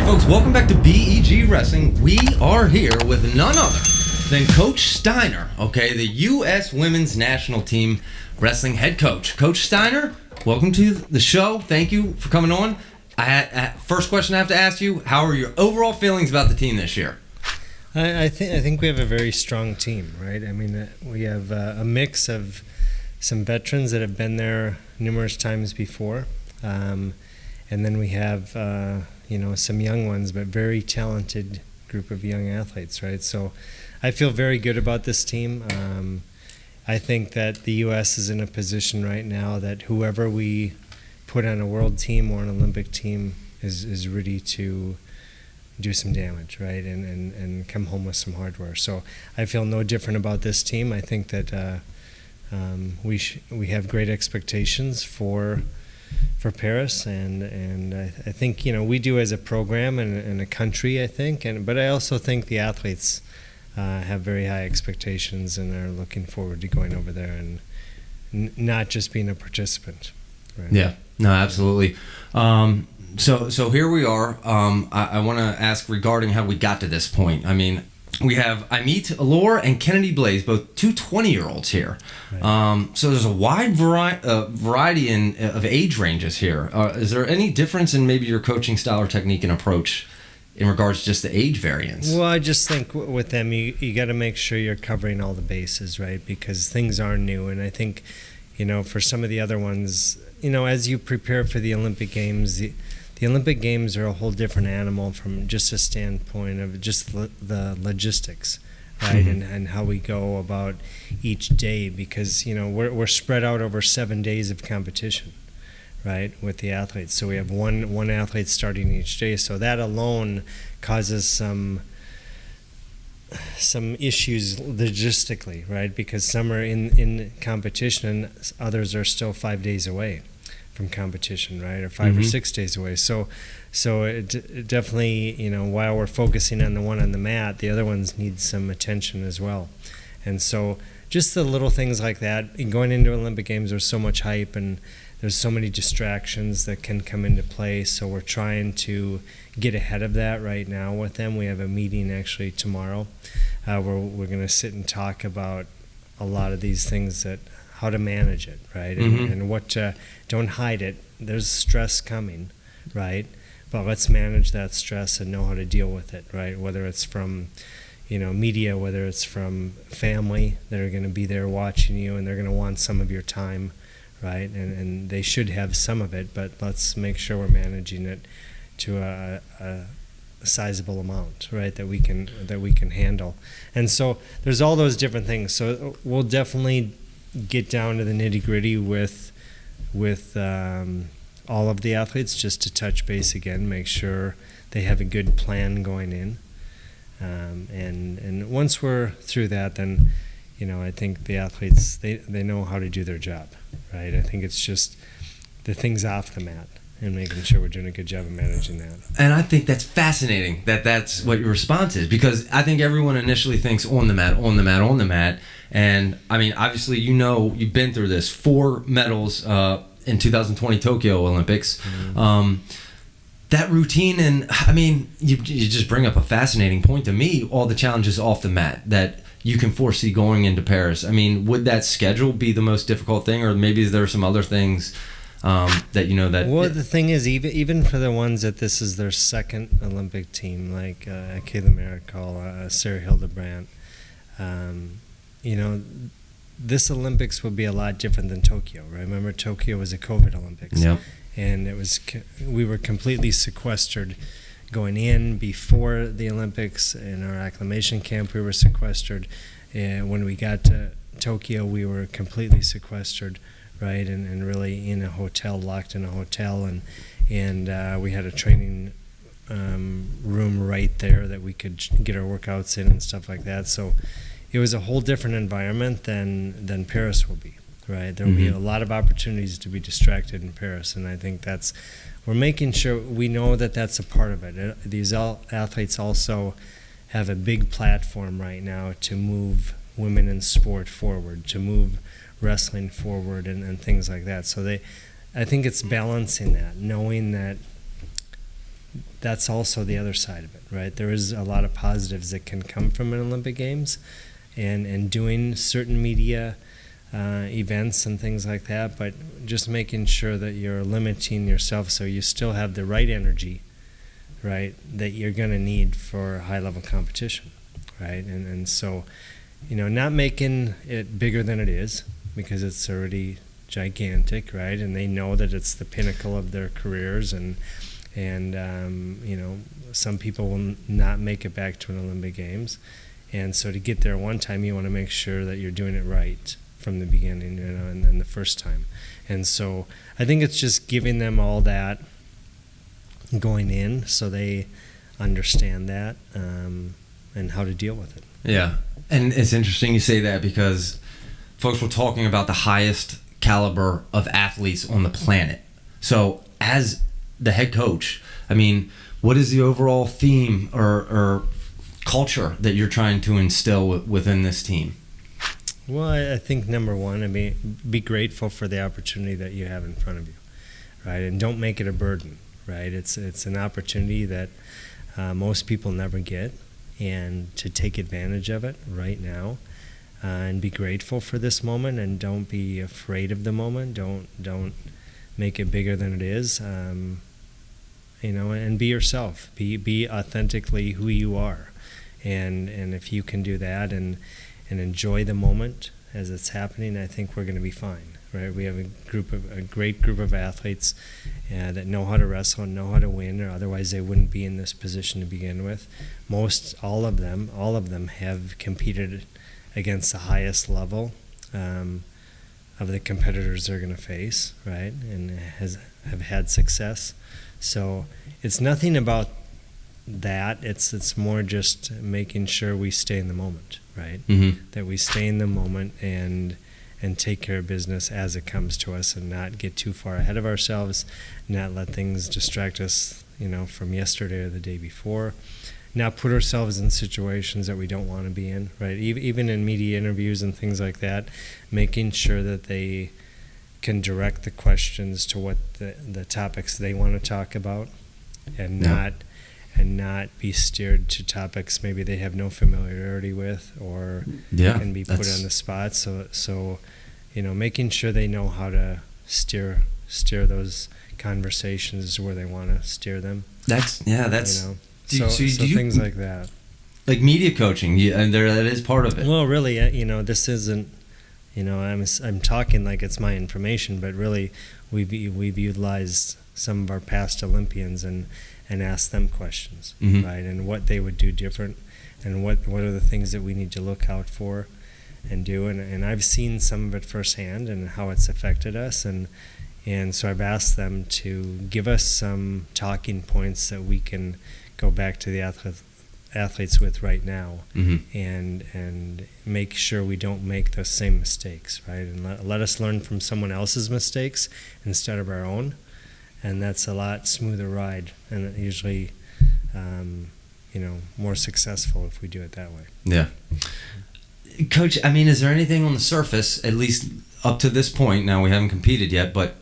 folks, welcome back to BEG Wrestling. We are here with none other than Coach Steiner, okay, the U.S. Women's National Team Wrestling head coach. Coach Steiner, welcome to the show. Thank you for coming on. First question I have to ask you, how are your overall feelings about the team this year? I think we have a very strong team, right? I mean, we have a mix of some veterans that have been there numerous times before, and then we have some young ones, but very talented group of young athletes, right? So I feel very good about this team. I think that the U.S. is in a position right now that whoever we put on a world team or an Olympic team is ready to do some damage, right, and come home with some hardware. So I feel no different about this team. I think that we have great expectations for Paris, and I think we do as a program and a country. I think, but I also think the athletes have very high expectations and are looking forward to going over there and not just being a participant. Right? Yeah, no, absolutely. So here we are. I want to ask regarding how we got to this point. I mean, we have Amit Allure and Kennedy Blaze, both two 20-year-olds here. Right. So there's a wide variety of age ranges here. Is there any difference in maybe your coaching style or technique and approach in regards to just the age variance? Well, I just think with them, you got to make sure you're covering all the bases, right? Because things are new, and I think, for some of the other ones, as you prepare for the Olympic Games, the Olympic Games are a whole different animal from just a standpoint of just the logistics, right? Mm-hmm. And how we go about each day, because we're spread out over 7 days of competition, right, with the athletes. So we have one athlete starting each day. So that alone causes some issues logistically, right? Because some are in competition and others are still 5 days away from competition, right, or 5 or 6 days away. So it definitely, while we're focusing on the one on the mat, the other ones need some attention as well. And so just the little things like that. Going into Olympic Games, there's so much hype and there's so many distractions that can come into play. So we're trying to get ahead of that right now with them. We have a meeting actually tomorrow where we're going to sit and talk about a lot of these things, that how to manage it, right? And what to, don't hide it. There's stress coming, right? But let's manage that stress and know how to deal with it, right? Whether it's from, media, whether it's from family that are going to be there watching you and they're going to want some of your time, right? And they should have some of it, but let's make sure we're managing it to a sizable amount, right, that we can handle. And so there's all those different things. So we'll definitely get down to the nitty-gritty with all of the athletes, just to touch base again, make sure they have a good plan going in, and once we're through that, then I think the athletes they know how to do their job, right? I think it's just the things off the mat and making sure we're doing a good job of managing that. And I think that's fascinating that's what your response is, because I think everyone initially thinks on the mat. And I mean, obviously, you've been through this, 4 medals in 2020 Tokyo Olympics. Mm-hmm. That routine, and I mean, you just bring up a fascinating point to me, all the challenges off the mat that you can foresee going into Paris. I mean, would that schedule be the most difficult thing, or maybe there are some other things that Well, the thing is, even for the ones that this is their second Olympic team, like Kayla Miracle, Sarah Hildebrandt, this Olympics will be a lot different than Tokyo. Right? Remember, Tokyo was a COVID Olympics, and we were completely sequestered going in. Before the Olympics, in our acclimation camp, we were sequestered. When we got to Tokyo, we were completely sequestered, right, and really in a hotel, locked in a hotel, and we had a training room right there that we could get our workouts in and stuff like that. So it was a whole different environment than Paris will be, right? There will be a lot of opportunities to be distracted in Paris, and I think we're making sure we know that that's a part of it. These athletes also have a big platform right now to move women in sport forward, to move wrestling forward and things like that. So I think it's balancing that, knowing that that's also the other side of it, right? There is a lot of positives that can come from an Olympic Games, and doing certain media events and things like that, but just making sure that you're limiting yourself so you still have the right energy, right, that you're going to need for high-level competition, right? And so, not making it bigger than it is, because it's already gigantic, right? And they know that it's the pinnacle of their careers, and some people will not make it back to an Olympic Games. And so to get there one time, you want to make sure that you're doing it right from the beginning, and the first time. And so I think it's just giving them all that going in so they understand that and how to deal with it. Yeah. And it's interesting you say that, because folks were talking about the highest caliber of athletes on the planet. So as the head coach, I mean, what is the overall theme or culture that you're trying to instill within this team? Well, I think number one, be grateful for the opportunity that you have in front of you, right? And don't make it a burden, right? It's an opportunity that most people never get, and to take advantage of it right now, and be grateful for this moment, and don't be afraid of the moment. Don't make it bigger than it is, and be yourself. Be authentically who you are, and if you can do that and enjoy the moment as it's happening, I think we're going to be fine, right? We have a great group of athletes that know how to wrestle and know how to win, or otherwise they wouldn't be in this position to begin with. All of them have competed against the highest level of the competitors they're going to face, right? And have had success. So it's nothing about that. It's more just making sure we stay in the moment, right? Mm-hmm. That we stay in the moment and take care of business as it comes to us, and not get too far ahead of ourselves, not let things distract us, from yesterday or the day before, not put ourselves in situations that we don't want to be in, right? Even in media interviews and things like that, making sure that they can direct the questions to what the topics they want to talk about, and not be steered to topics maybe they have no familiarity with, or can be put on the spot. So making sure they know how to steer those conversations where they want to steer them. That's things like that. Like media coaching, and that is part of it. Well, really, this isn't. I'm talking like it's my information, but really, we've utilized some of our past Olympians and asked them questions, mm-hmm. right? And what they would do different, and what are the things that we need to look out for and do. And I've seen some of it firsthand and how it's affected us. And so I've asked them to give us some talking points that we can go back to the athletes with right now, mm-hmm. and make sure we don't make those same mistakes, right? And let us learn from someone else's mistakes instead of our own. And that's a lot smoother ride, and usually, more successful if we do it that way. Yeah. Coach, is there anything on the surface, at least up to this point, now we haven't competed yet, but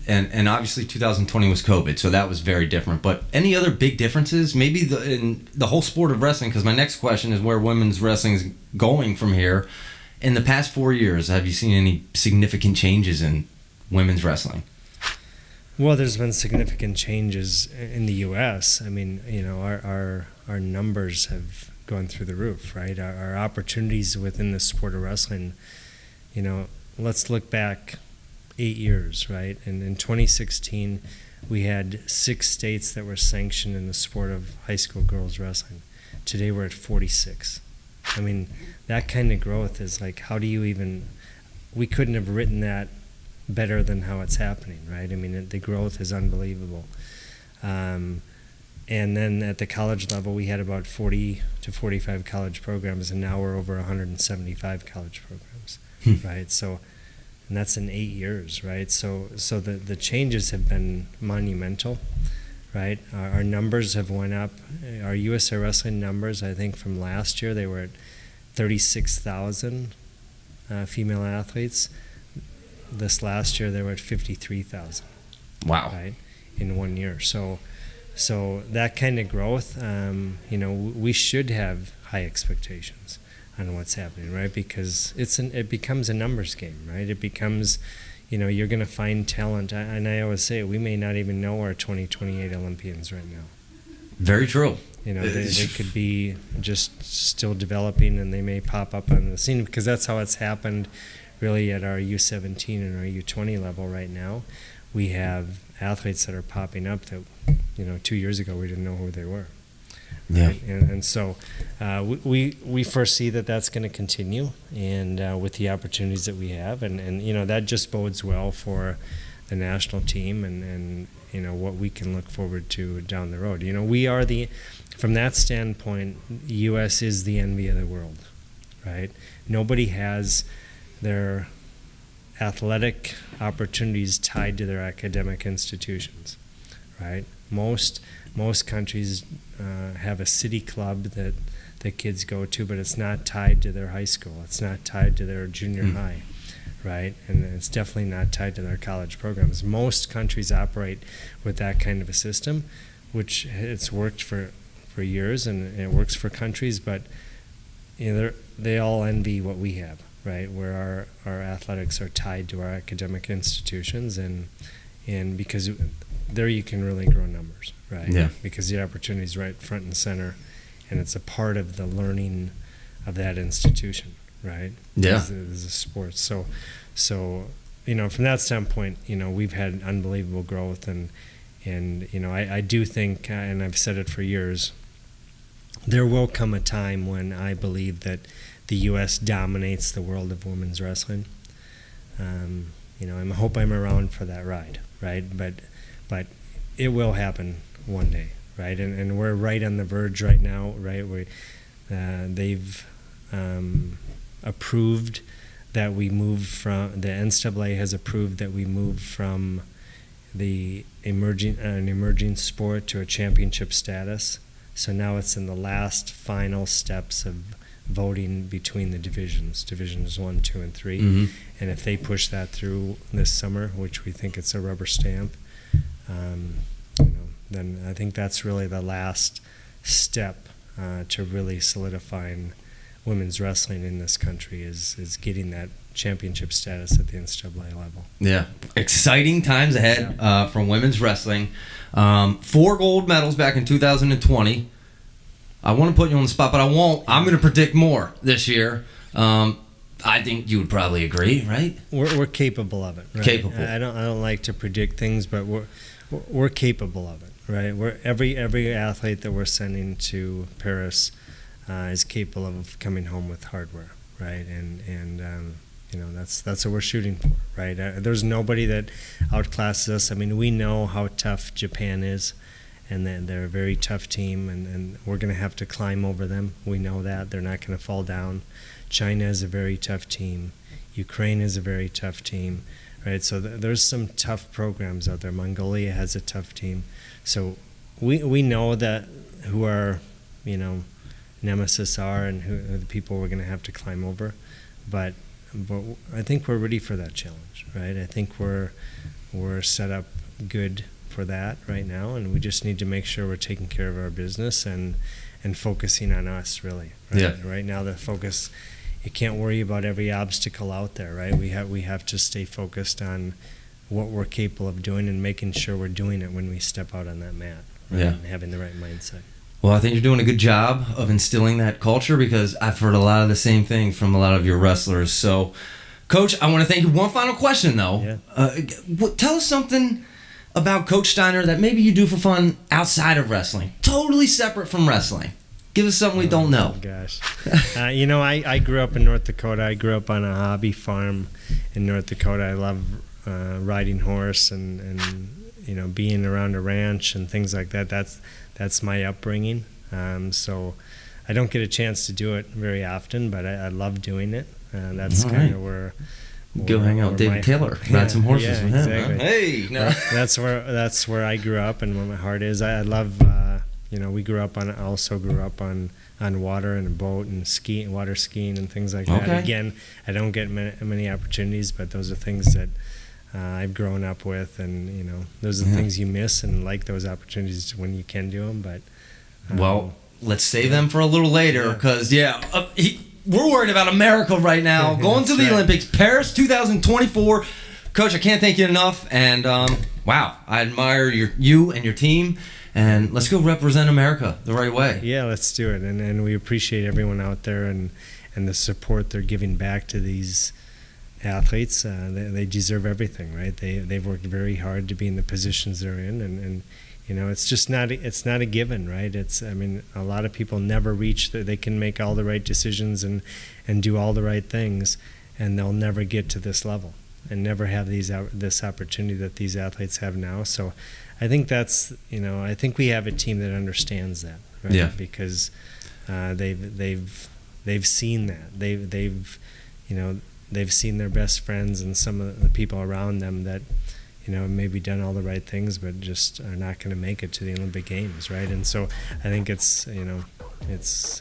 and obviously 2020 was COVID, so that was very different, but any other big differences, maybe in the whole sport of wrestling? Because my next question is where women's wrestling is going from here. In the past 4 years, have you seen any significant changes in women's wrestling? Well, there's been significant changes in the U.S. Our numbers have gone through the roof, right? Our opportunities within the sport of wrestling, let's look back 8 years, right? And in 2016, we had 6 states that were sanctioned in the sport of high school girls wrestling. Today, we're at 46. That kind of growth is like, how do you even... We couldn't have written that better than how it's happening, right? The growth is unbelievable. And then at the college level, we had about 40 to 45 college programs, and now we're over 175 college programs, right? So, and that's in 8 years, right? So the changes have been monumental, right? Our numbers have went up. Our USA Wrestling numbers, I think from last year, they were at 36,000 female athletes. This last year, they were at 53,000. Wow. Right, in 1 year. So So that kind of growth, we should have high expectations on what's happening, right? Because it becomes a numbers game, right? It becomes, you're going to find talent, and I always say we may not even know our 2028 Olympians right now. Very true. They could be just still developing, and they may pop up on the scene, because that's how it's happened really at our U17 and our U20 level right now. We have athletes that are popping up that, 2 years ago we didn't know who they were. Yeah. Right? And so we foresee that that's going to continue, and with the opportunities that we have, and that just bodes well for the national team and what we can look forward to down the road. We are from that standpoint, U.S. is the envy of the world, right? Nobody has their athletic opportunities tied to their academic institutions, right? Most countries have a city club that the kids go to, but it's not tied to their high school. It's not tied to their junior high, right? And it's definitely not tied to their college programs. Most countries operate with that kind of a system, which it's worked for years, and it works for countries, but they all envy what we have, right? Where our athletics are tied to our academic institutions, and because there you can really grow numbers, right? Yeah. Because the opportunity is right front and center, and it's a part of the learning of that institution, right? Yeah. As a sport. So from that standpoint, we've had unbelievable growth, and I do think, and I've said it for years, there will come a time when I believe that the U.S. dominates the world of women's wrestling. I hope I'm around for that ride, right? But it will happen one day, right? And we're right on the verge right now, right? They've approved that we move from, the NCAA has approved that we move from an emerging sport to a championship status. So now it's in the last final steps of voting between the divisions 1, 2, and 3. Mm-hmm. And if they push that through this summer, which we think it's a rubber stamp, then I think that's really the last step to really solidifying women's wrestling in this country is getting that championship status at the NCAA level. Yeah. Exciting times ahead for women's wrestling. 4 gold medals back in 2020. I want to put you on the spot, but I won't. I'm going to predict more this year. I think you would probably agree, right? We're capable of it. Right? Capable. I don't like to predict things, but we're capable of it, right? Every athlete that we're sending to Paris is capable of coming home with hardware, right? And that's what we're shooting for, right? There's nobody that outclasses us. I mean, we know how tough Japan is, and they're a very tough team, and we're going to have to climb over them. We know that. They're not going to fall down. China is a very tough team. Ukraine is a very tough team, right? So there's some tough programs out there. Mongolia has a tough team. So we know that who our, nemesis are and who the people we're going to have to climb over. But I think we're ready for that challenge, right? I think we're set up good for that right now, and we just need to make sure we're taking care of our business and focusing on us, really. Right? Yeah. Right now, the focus, you can't worry about every obstacle out there, right? We have to stay focused on what we're capable of doing and making sure we're doing it when we step out on that mat, right? Yeah. And having the right mindset. Well, I think you're doing a good job of instilling that culture, because I've heard a lot of the same thing from a lot of your wrestlers. So, Coach, I want to thank you. One final question, though. Yeah. Tell us something about Coach Steiner that maybe you do for fun outside of wrestling, totally separate from wrestling. Give us something we don't know. Oh, gosh. I grew up in North Dakota. I grew up on a hobby farm in North Dakota. I love riding horse and being around a ranch and things like that. That's my upbringing. So I don't get a chance to do it very often, but I love doing it. That's kind of where go hang out with David Taylor, ride some horses with him. Exactly. Huh? Hey, no. That's where I grew up and where my heart is. I love. I also grew up on water and a boat and water skiing and things like that. Okay. Again, I don't get many opportunities, but those are things that I've grown up with, and those are the things you miss, and like those opportunities when you can do them. But well, let's save them for a little later, because we're worried about America right now. Going to the Olympics, Paris 2024. Coach, I can't thank you enough, and wow, I admire you and your team, and let's go represent America the right way. Yeah, let's do it, and we appreciate everyone out there and the support they're giving back to these athletes. They deserve everything, right? They've worked very hard to be in the positions they're in, and it's just not a given, right? A lot of people never reach that they can make all the right decisions and do all the right things, and they'll never get to this level and never have this opportunity that these athletes have now. So I think I think we have a team that understands that, right? Yeah. Because they've seen that. They've seen their best friends and some of the people around them that maybe done all the right things, but just are not going to make it to the Olympic Games, right? And so I think it's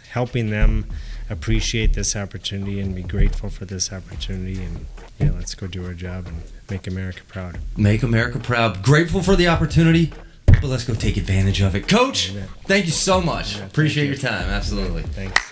helping them appreciate this opportunity and be grateful for this opportunity, and let's go do our job and make America proud. Make America proud. Grateful for the opportunity, but let's go take advantage of it. Coach, thank you so much. Appreciate your time. Absolutely. Thanks.